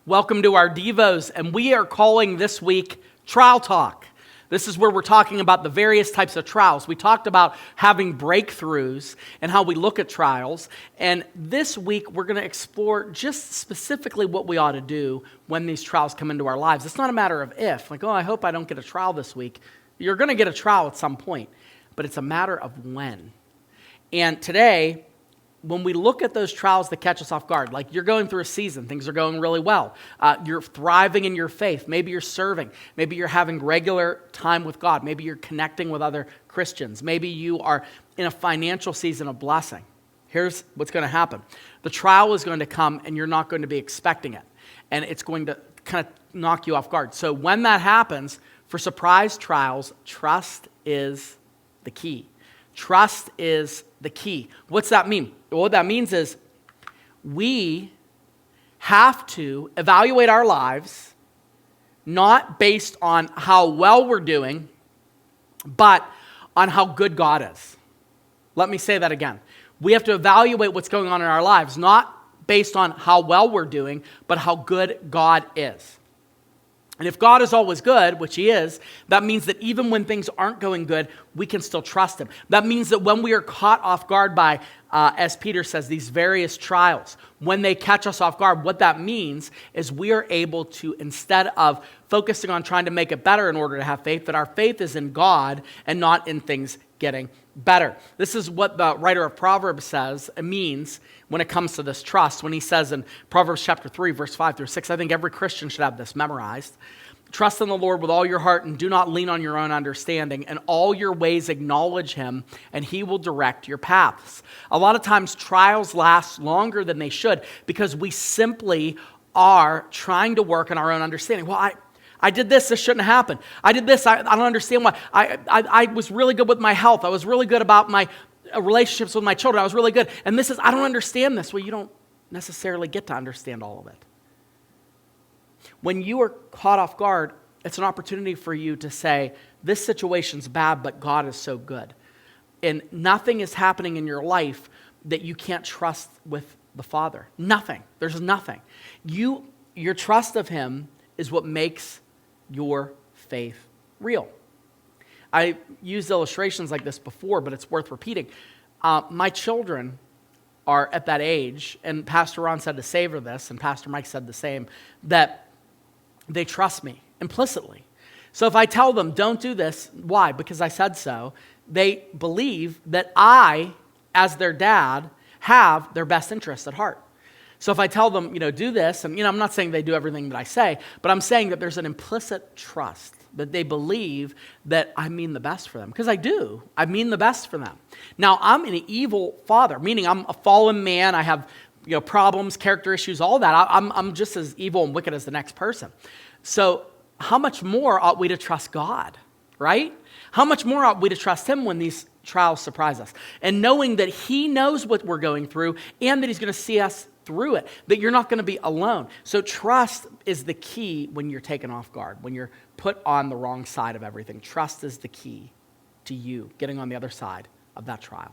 Welcome to our Devos, and we are calling this week Trial Talk. This is where we're talking about the various types of trials. We talked about having breakthroughs and how we look at trials, and this week we're going to explore just specifically what we ought to do when these trials come into our lives. It's not a matter of if, like, oh, I hope I don't get a trial this week. You're going to get a trial at some point, but it's a matter of when. And today, when we look at those trials that catch us off guard, like you're going through a season, things are going really well. You're thriving in your faith. Maybe you're serving. Maybe you're having regular time with God. Maybe you're connecting with other Christians. Maybe you are in a financial season of blessing. Here's what's going to happen. The trial is going to come and you're not going to be expecting it. And it's going to kind of knock you off guard. So when that happens, for surprise trials, trust is the key. Trust is the key. What's that mean? What that means is we have to evaluate our lives not based on how well we're doing, but on how good God is. Let me say that again. We have to evaluate what's going on in our lives, not based on how well we're doing, but how good God is. And if God is always good, which He is, that means that even when things aren't going good, we can still trust Him. That means that when we are caught off guard by, as Peter says, these various trials, when they catch us off guard, what that means is we are able to, instead of focusing on trying to make it better in order to have faith, that our faith is in God and not in things getting better. This is what the writer of Proverbs says it means when it comes to this trust. When he says in Proverbs chapter 3, verse 5 through 6, I think every Christian should have this memorized. Trust in the Lord with all your heart and do not lean on your own understanding. In all your ways acknowledge Him and He will direct your paths. A lot of times trials last longer than they should because we simply are trying to work on our own understanding. Well, I did this shouldn't happen. I did this, I don't understand why. I was really good with my health. I was really good about my relationships with my children. I was really good. And this is, I don't understand this. Well, you don't necessarily get to understand all of it. When you are caught off guard, it's an opportunity for you to say, this situation's bad, but God is so good. And nothing is happening in your life that you can't trust with the Father. Nothing. There's nothing. Your trust of Him is what makes your faith real. I used illustrations like this before, but it's worth repeating. My children are at that age, and Pastor Ron said to savor this, and Pastor Mike said the same, that they trust me implicitly. So if I tell them, don't do this, why? Because I said so, they believe that I, as their dad, have their best interests at heart. So if I tell them, do this, and I'm not saying they do everything that I say, but I'm saying that there's an implicit trust that they believe that I mean the best for them. Because I do. I mean the best for them. Now, I'm an evil father, meaning I'm a fallen man. I have problems, character issues, all that. I'm just as evil and wicked as the next person. So how much more ought we to trust God, right? How much more ought we to trust Him when these trials surprise us? And knowing that He knows what we're going through and that He's going to see us through it, that you're not going to be alone. So trust is the key when you're taken off guard, when you're put on the wrong side of everything. Trust is the key to you getting on the other side of that trial.